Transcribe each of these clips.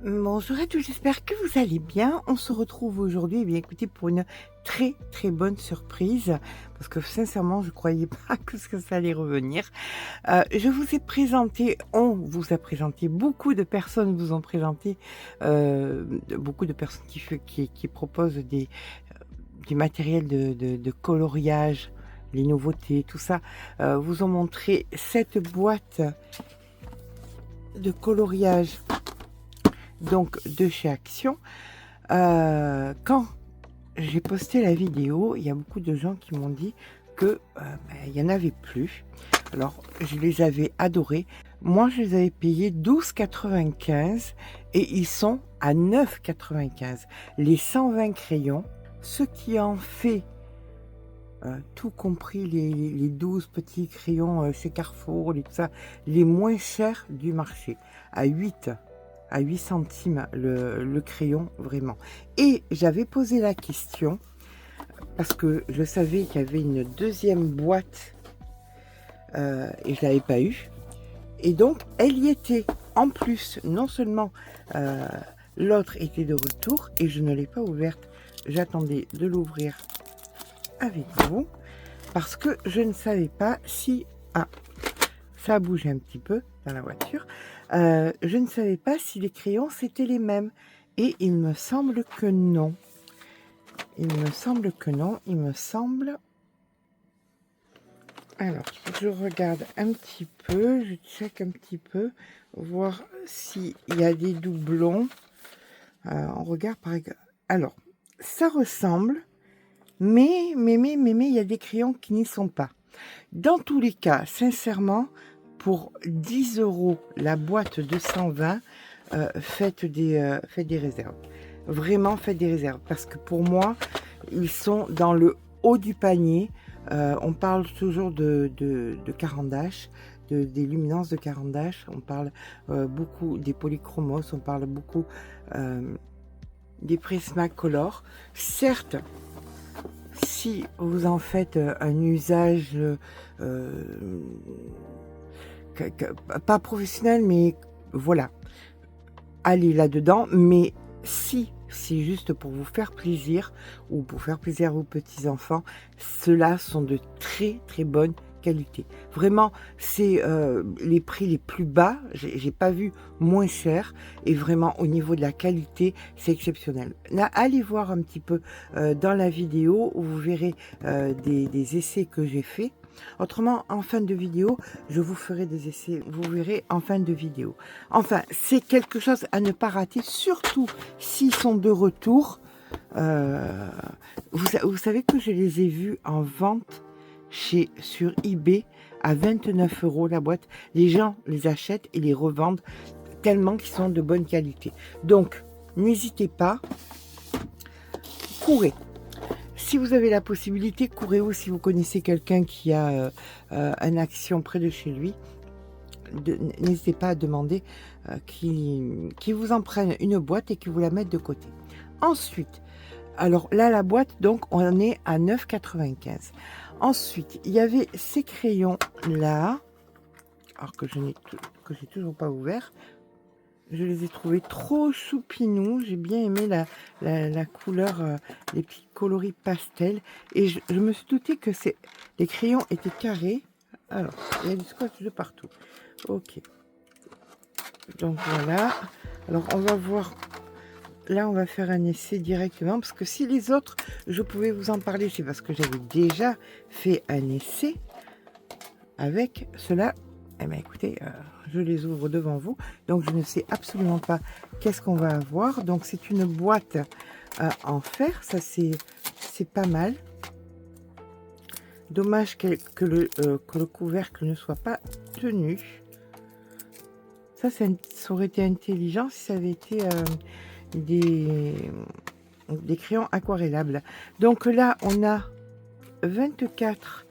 Bonjour à tous, j'espère que vous allez bien. On se retrouve aujourd'hui, bien écoutez, pour une très très bonne surprise, parce que sincèrement, je croyais pas que ça allait revenir. Je vous ai présenté, on vous a présenté, beaucoup de personnes vous ont présenté, beaucoup de personnes qui proposent du matériel de coloriage, les nouveautés, tout ça, vous ont montré cette boîte de coloriage donc de chez Action. Quand j'ai posté la vidéo, il y a beaucoup de gens qui m'ont dit que il y en avait plus. Alors je les avais adorés. Moi je les avais payés 12,95 et ils sont à 9,95. Les 120 crayons, ce qui en fait tout compris les 12 petits crayons chez Carrefour, tout ça, les moins chers du marché, à 8 centimes le crayon, vraiment. Et j'avais posé la question, parce que je savais qu'il y avait une deuxième boîte, et je ne l'avais pas eu. Et donc, elle y était. En plus, non seulement l'autre était de retour, et je ne l'ai pas ouverte. J'attendais de l'ouvrir avec vous, parce que je ne savais pas si... Ah, ça a bougé un petit peu dans la voiture. Je ne savais pas si les crayons c'était les mêmes. Et il me semble que non. Il me semble que non. Il me semble... Alors, je regarde un petit peu. Je check un petit peu. Voir s'il y a des doublons. On regarde par exemple. Alors, ça ressemble. Mais, il y a des crayons qui n'y sont pas. Dans tous les cas, sincèrement, pour 10 € la boîte de 120, faites des réserves. Vraiment, faites des réserves. Parce que pour moi, ils sont dans le haut du panier. On parle toujours de Caran d'Ache, des luminances de Caran d'Ache. On parle beaucoup des polychromos. On parle beaucoup des Prismacolor. Certes, si vous en faites un usage pas professionnel, mais voilà, allez là-dedans. Mais si c'est juste pour vous faire plaisir ou pour faire plaisir à vos petits-enfants, ceux-là sont de très très bonne qualité. Vraiment, c'est les prix les plus bas, j'ai pas vu moins cher, et vraiment au niveau de la qualité, c'est exceptionnel. Là, allez voir un petit peu dans la vidéo où vous verrez des essais que j'ai fait. Autrement, en fin de vidéo, je vous ferai des essais, vous verrez en fin de vidéo. Enfin, c'est quelque chose à ne pas rater, surtout s'ils sont de retour. Vous savez que je les ai vus en vente sur eBay à 29 € la boîte. Les gens les achètent et les revendent tellement qu'ils sont de bonne qualité. Donc, n'hésitez pas, courez. Si vous avez la possibilité, courez, ou si vous connaissez quelqu'un qui a un Action près de chez lui, n'hésitez pas à demander qu'il vous en prenne une boîte et qu'il vous la mette de côté. Ensuite, alors là, la boîte, donc, on est à 9,95 €. Ensuite, il y avait ces crayons là, alors que j'ai toujours pas ouvert. Je les ai trouvés trop choupinous. J'ai bien aimé la couleur, les petits coloris pastel. Et je me suis douté que les crayons étaient carrés. Alors, il y a du scotch de partout. Ok. Donc voilà. Alors, on va voir. Là, on va faire un essai directement. Parce que si les autres, je pouvais vous en parler, c'est parce que j'avais déjà fait un essai avec cela. Eh bien, écoutez, je les ouvre devant vous. Donc, je ne sais absolument pas qu'est-ce qu'on va avoir. Donc, c'est une boîte en fer. Ça, c'est pas mal. Dommage que le couvercle ne soit pas tenu. Ça aurait été intelligent si ça avait été des crayons aquarellables. Donc là, on a 24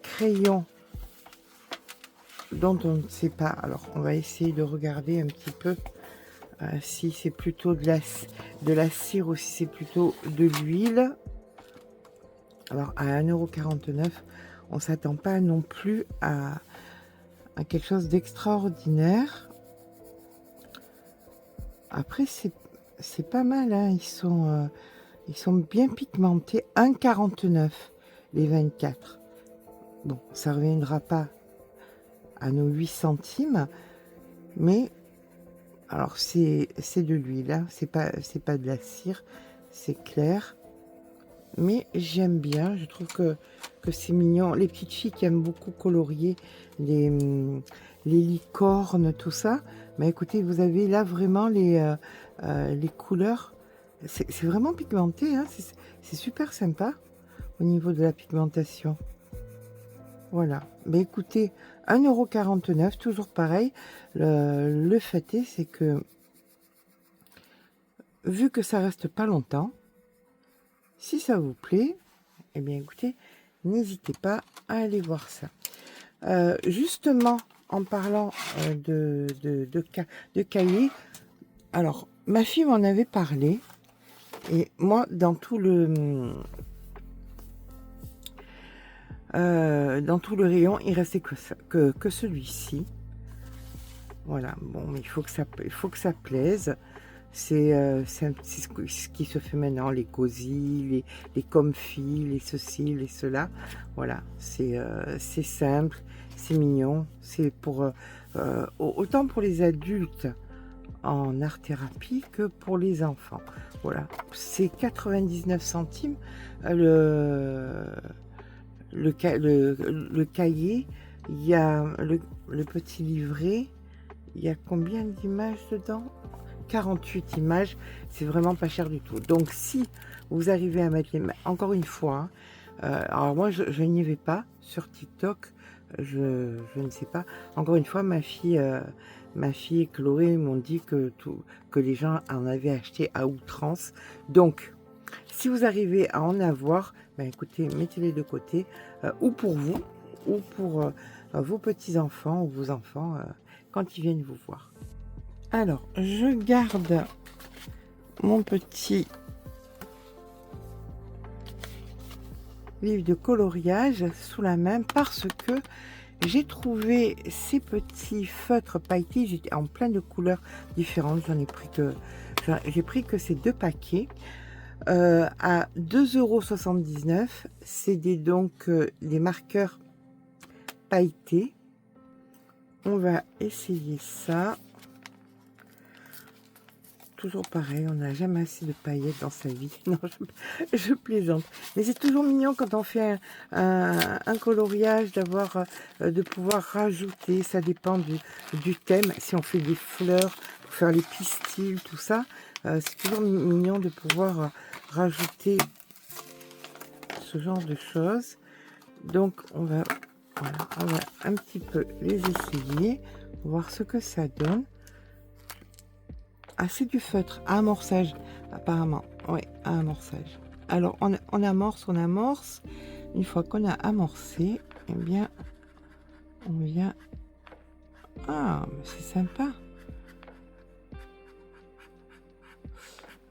crayons dont on ne sait pas. Alors, on va essayer de regarder un petit peu si c'est plutôt de la cire ou si c'est plutôt de l'huile. Alors, à 1,49 €, on ne s'attend pas non plus à quelque chose d'extraordinaire. Après, c'est pas mal, hein. Ils sont bien pigmentés. 1,49 les 24. Bon, ça ne reviendra pas à nos 8 centimes, mais alors c'est de l'huile, hein. C'est pas de la cire, c'est clair. Mais j'aime bien, je trouve que c'est mignon. Les petites filles qui aiment beaucoup colorier les licornes, tout ça. Mais écoutez, vous avez là vraiment les couleurs. C'est vraiment pigmenté, hein. C'est super sympa au niveau de la pigmentation. Voilà. Mais écoutez, 1,49 €, toujours pareil. Le fait est, c'est que vu que ça reste pas longtemps, si ça vous plaît, eh bien écoutez, n'hésitez pas à aller voir ça. Justement, en parlant de cahiers, alors ma fille m'en avait parlé, et moi, dans tout le rayon, il restait que celui-ci. Voilà, bon, mais il faut que ça plaise. C'est ce qui se fait maintenant, les cosy, les comfy, les ceci, les cela. Voilà, c'est simple, c'est mignon. C'est pour autant pour les adultes en art-thérapie que pour les enfants. Voilà, c'est 99 centimes le cahier. Il y a le petit livret. Il y a combien d'images dedans? 48 images, c'est vraiment pas cher du tout. Donc si vous arrivez à mettre les mains, encore une fois, hein, alors moi je n'y vais pas sur TikTok, je ne sais pas. Encore une fois, ma fille et Chloé m'ont dit que les gens en avaient acheté à outrance. Donc si vous arrivez à en avoir, ben écoutez, mettez-les de côté, ou pour vous, ou pour vos petits-enfants ou vos enfants quand ils viennent vous voir. Alors, je garde mon petit livre de coloriage sous la main parce que j'ai trouvé ces petits feutres pailletés. J'étais en plein de couleurs différentes. J'ai pris que ces 2 paquets à 2,79 €. C'est donc des marqueurs pailletés. On va essayer ça. Toujours pareil, on n'a jamais assez de paillettes dans sa vie. Non, je plaisante. Mais c'est toujours mignon quand on fait un coloriage de pouvoir rajouter. Ça dépend du thème. Si on fait des fleurs, pour faire les pistils, tout ça, c'est toujours mignon de pouvoir rajouter ce genre de choses. Donc on va un petit peu les essayer, voir ce que ça donne. Ah, c'est du feutre à amorçage, apparemment. Oui, à amorçage. Alors, on amorce. Une fois qu'on a amorcé, eh bien, on vient... Ah, c'est sympa.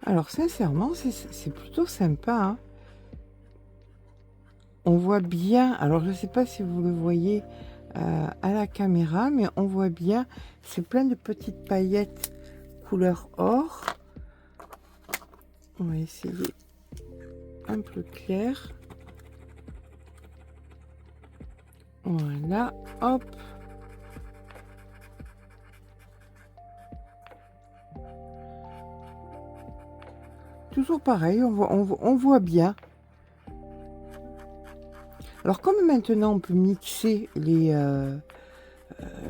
Alors, sincèrement, c'est plutôt sympa, hein. On voit bien, alors je ne sais pas si vous le voyez à la caméra, mais on voit bien, c'est plein de petites paillettes couleur or. On va essayer un peu clair. Voilà, hop. Toujours pareil, on voit bien. Alors comme maintenant on peut mixer les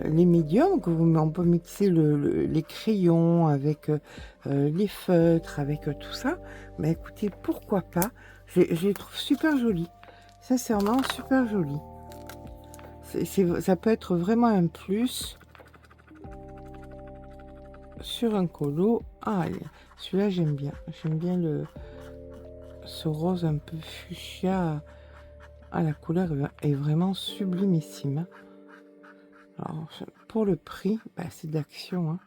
médiums, on peut mixer les crayons avec les feutres, avec tout ça, mais écoutez, pourquoi pas, je les trouve super jolis, sincèrement super jolis. Ça peut être vraiment un plus sur un colo. Ah, celui-là j'aime bien ce rose un peu fuchsia. Ah, la couleur est vraiment sublimissime. Alors, pour le prix, bah, c'est d'action,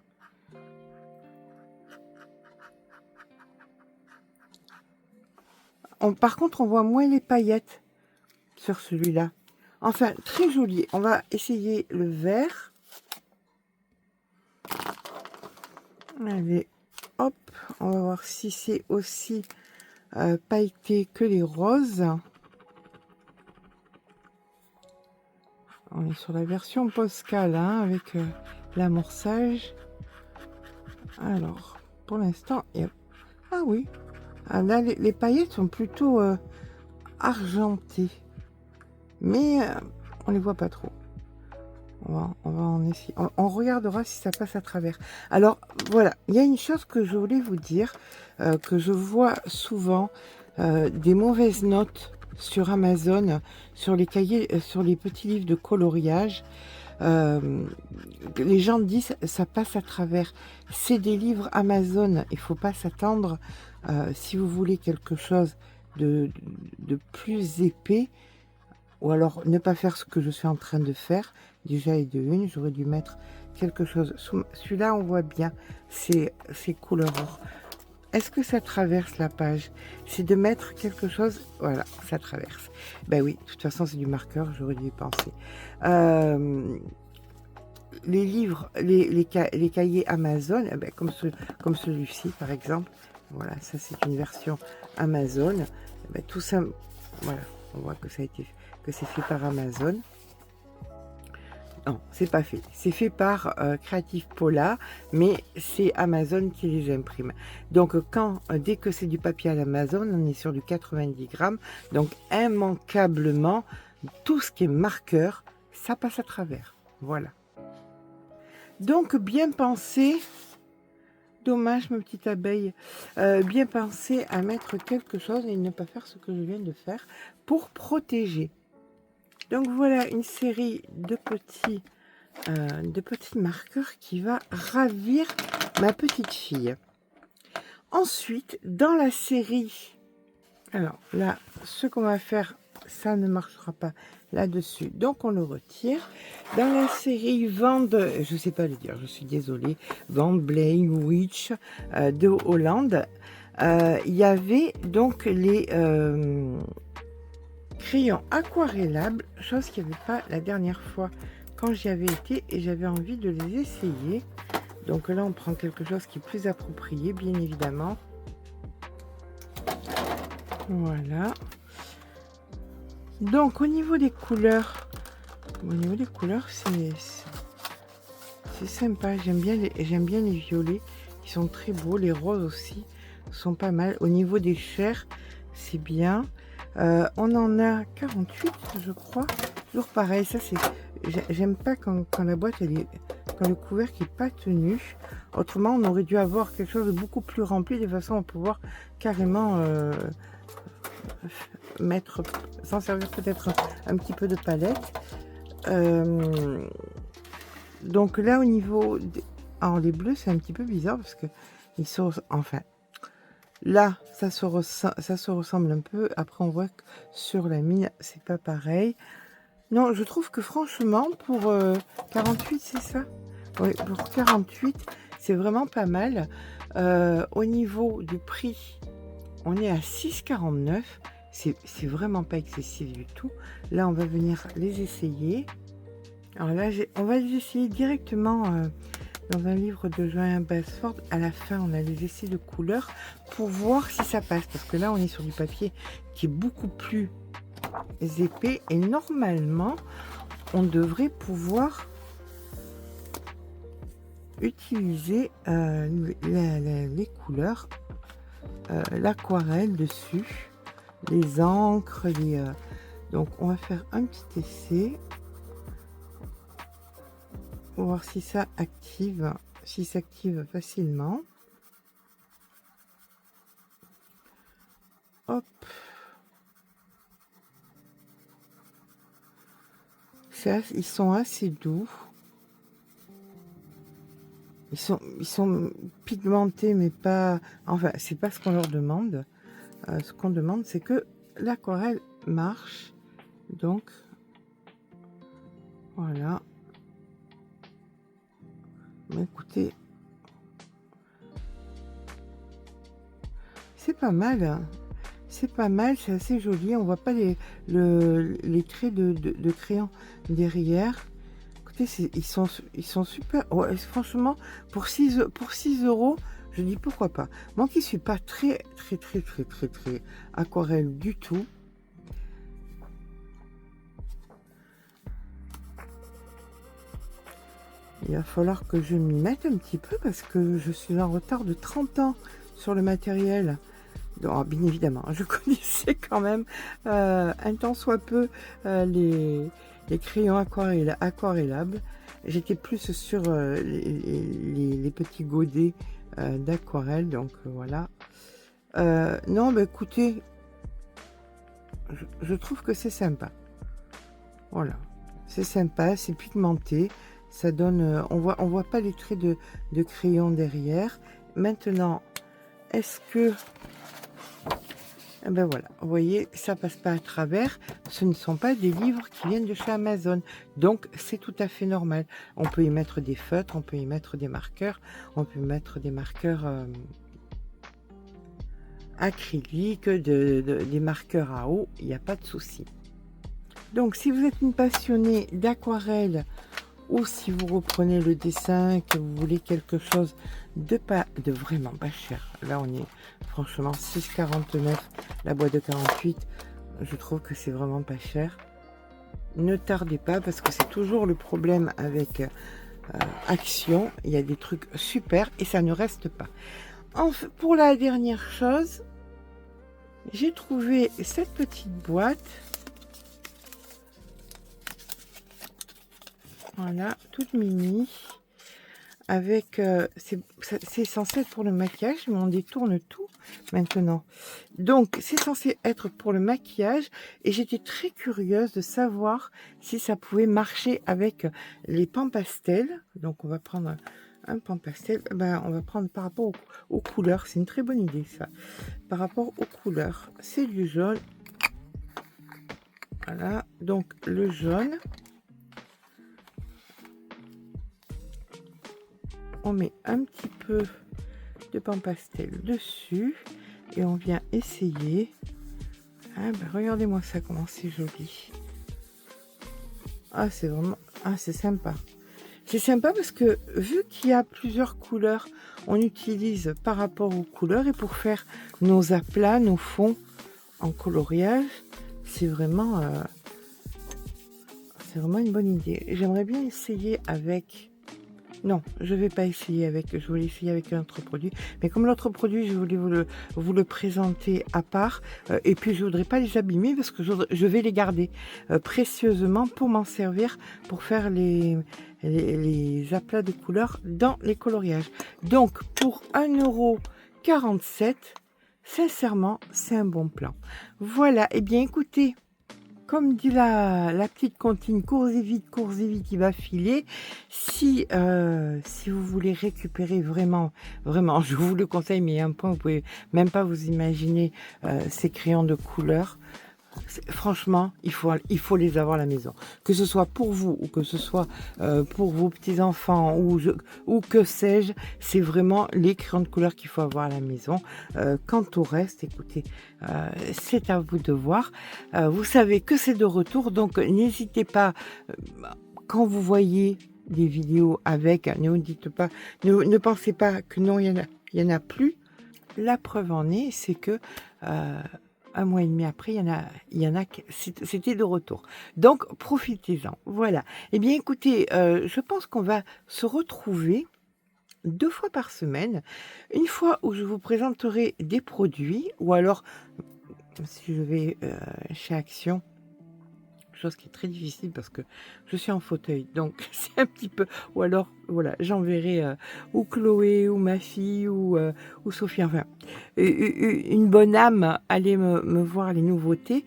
hein. Par contre, on voit moins les paillettes sur celui-là. Enfin, très joli. On va essayer le vert. Allez, Hop, on va voir si c'est aussi pailleté que les roses. On est sur la version Poscal, hein, avec l'amorçage. Alors, pour l'instant, ah oui. Ah, là, les paillettes sont plutôt argentées. Mais on les voit pas trop. On va en essayer. On regardera si ça passe à travers. Alors, voilà. Il y a une chose que je voulais vous dire, que je vois souvent, des mauvaises notes sur Amazon, sur les cahiers, sur les petits livres de coloriage. Les gens disent ça passe à travers. C'est des livres Amazon, il faut pas s'attendre. Si vous voulez quelque chose de plus épais, ou alors ne pas faire ce que je suis en train de faire, déjà et de une, j'aurais dû mettre quelque chose. Celui-là, on voit bien ces couleurs. Est-ce que ça traverse la page? C'est de mettre quelque chose, voilà, ça traverse. Ben oui, de toute façon, c'est du marqueur, j'aurais dû y penser. Les livres, les cahiers Amazon, eh ben, comme celui-ci, par exemple, voilà, ça c'est une version Amazon. Eh ben, tout ça, voilà, on voit que ça a été, que c'est fait par Amazon. Non, c'est pas fait. C'est fait par Creative Paula, mais c'est Amazon qui les imprime. Donc, dès que c'est du papier à l'Amazon, on est sur du 90 grammes. Donc, immanquablement, tout ce qui est marqueur, ça passe à travers. Voilà. Donc, bien pensé. Dommage, ma petite abeille. Bien pensé à mettre quelque chose et ne pas faire ce que je viens de faire pour protéger. Donc voilà une série de petits marqueurs qui va ravir ma petite fille. Ensuite, dans la série, alors là, ce qu'on va faire, ça ne marchera pas là-dessus, donc on le retire. Dans la série Van, je sais pas le dire, je suis désolée, Van Blaine Witch de Hollande, il y avait donc les crayons aquarellables, chose qu'il n'y avait pas la dernière fois quand j'y avais été et j'avais envie de les essayer. Donc là on prend quelque chose qui est plus approprié, bien évidemment. Voilà. Donc au niveau des couleurs, c'est sympa. J'aime bien les violets qui sont très beaux, les roses aussi sont pas mal. Au niveau des chairs, c'est bien. On en a 48, je crois. Toujours pareil, ça c'est. J'aime pas quand la boîte quand le couvercle n'est pas tenu. Autrement, on aurait dû avoir quelque chose de beaucoup plus rempli de façon à pouvoir carrément s'en servir peut-être un petit peu de palette. Donc là, au niveau alors les bleus, c'est un petit peu bizarre parce que ils sont, enfin. Là, ça se ressemble un peu. Après, on voit que sur la mine, c'est pas pareil. Non, je trouve que franchement, pour 48, c'est ça? Oui, pour 48, c'est vraiment pas mal. Au niveau du prix, on est à 6,49. C'est vraiment pas excessif du tout. Là, on va venir les essayer. Alors là, on va les essayer directement dans un livre de Joanne Basford. À la fin, on a les essais de couleurs pour voir si ça passe. Parce que là, on est sur du papier qui est beaucoup plus épais. Et normalement, on devrait pouvoir utiliser les couleurs, l'aquarelle dessus, les encres. Donc, on va faire un petit essai. Pour voir si ça active, si ça active facilement. Hop. Ils sont assez doux. Ils sont pigmentés, mais pas... Enfin, c'est pas ce qu'on leur demande. Ce qu'on demande, c'est que l'aquarelle marche. Donc, voilà. Écoutez, c'est pas mal, hein. C'est pas mal, c'est assez joli. On voit pas les traits de crayon derrière. Écoutez, ils sont super. Ouais, franchement, pour 6 euros, Je dis pourquoi pas. Moi qui suis pas très aquarelle du tout. Il va falloir que je m'y mette un petit peu parce que je suis en retard de 30 ans sur le matériel. Donc, bien évidemment, je connaissais quand même un tant soit peu les crayons aquarellables. J'étais plus sur les petits godets d'aquarelle, donc voilà. Non, bah écoutez, je trouve que c'est sympa. Voilà, c'est sympa, c'est pigmenté. Ça donne, on voit pas les traits de crayon derrière. Maintenant, est-ce que... Eh ben voilà, vous voyez, ça passe pas à travers. Ce ne sont pas des livres qui viennent de chez Amazon. Donc, c'est tout à fait normal. On peut y mettre des feutres, on peut y mettre des marqueurs. On peut mettre des marqueurs acryliques, des marqueurs à eau. Il n'y a pas de souci. Donc, si vous êtes une passionnée d'aquarelle, ou si vous reprenez le dessin, que vous voulez quelque chose de vraiment pas cher. Là, on est franchement 6,49 la boîte de 48. Je trouve que c'est vraiment pas cher. Ne tardez pas parce que c'est toujours le problème avec Action. Il y a des trucs super et ça ne reste pas. Enfin, pour la dernière chose, j'ai trouvé cette petite boîte. Voilà, toute mini, avec, c'est censé être pour le maquillage, mais on détourne tout maintenant. Donc, c'est censé être pour le maquillage, et j'étais très curieuse de savoir si ça pouvait marcher avec les pans pastels. Donc, on va prendre un pan pastel, ben, on va prendre par rapport aux couleurs, c'est une très bonne idée ça. Par rapport aux couleurs, c'est du jaune. Voilà, donc le jaune. On met un petit peu de pan pastel dessus et on vient essayer. Ah ben regardez-moi ça, comment c'est joli. Ah, c'est vraiment... Ah, c'est sympa. C'est sympa parce que vu qu'il y a plusieurs couleurs, on utilise par rapport aux couleurs, et pour faire nos aplats, nos fonds en coloriage, c'est vraiment une bonne idée. J'aimerais bien essayer avec... Non, je vais pas essayer avec, je voulais essayer avec un autre produit. Mais comme l'autre produit, je voulais vous le présenter à part. Et puis, je voudrais pas les abîmer parce que je vais les garder précieusement pour m'en servir, pour faire les aplats de couleurs dans les coloriages. Donc, pour 1,47 €, sincèrement, c'est un bon plan. Voilà, et bien écoutez... Comme dit la petite comptine, courez vite, il va filer. Si vous voulez récupérer vraiment, je vous le conseille, mais il y a un point, vous pouvez même pas vous imaginer ces crayons de couleur. Franchement, il faut les avoir à la maison. Que ce soit pour vous ou que ce soit pour vos petits-enfants ou que sais-je, c'est vraiment les crayons de couleur qu'il faut avoir à la maison. Quant au reste, écoutez, c'est à vous de voir. Vous savez que c'est de retour, donc n'hésitez pas, quand vous voyez des vidéos avec, ne pensez pas que non, il y en a plus. La preuve en est, c'est que... un mois et demi après, il y en a c'était de retour. Donc, profitez-en. Voilà. Eh bien, écoutez, je pense qu'on va se retrouver 2 fois par semaine. Une fois où je vous présenterai des produits, ou alors, si je vais chez Action, chose qui est très difficile parce que je suis en fauteuil, donc c'est un petit peu... Ou alors, voilà, j'enverrai ou Chloé, ou ma fille, ou Sophie, enfin, une bonne âme, aller me voir les nouveautés.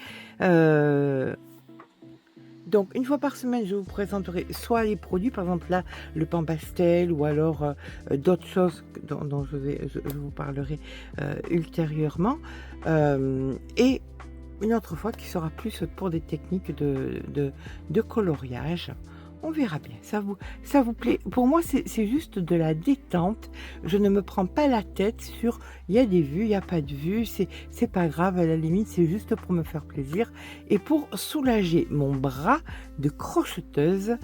Donc, une fois par semaine, je vous présenterai soit les produits, par exemple là, le pan pastel, ou alors d'autres choses dont je vous parlerai ultérieurement. Et une autre fois qui sera plus pour des techniques de coloriage. On verra bien. Ça vous plaît? Pour moi, c'est juste de la détente. Je ne me prends pas la tête sur il y a des vues, il n'y a pas de vues. C'est pas grave, à la limite, c'est juste pour me faire plaisir et pour soulager mon bras de crocheteuse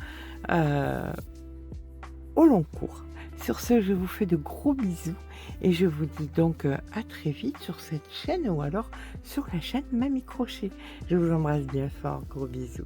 au long cours. Sur ce, je vous fais de gros bisous et je vous dis donc à très vite sur cette chaîne ou alors sur la chaîne Mamie Crochet. Je vous embrasse bien fort, gros bisous.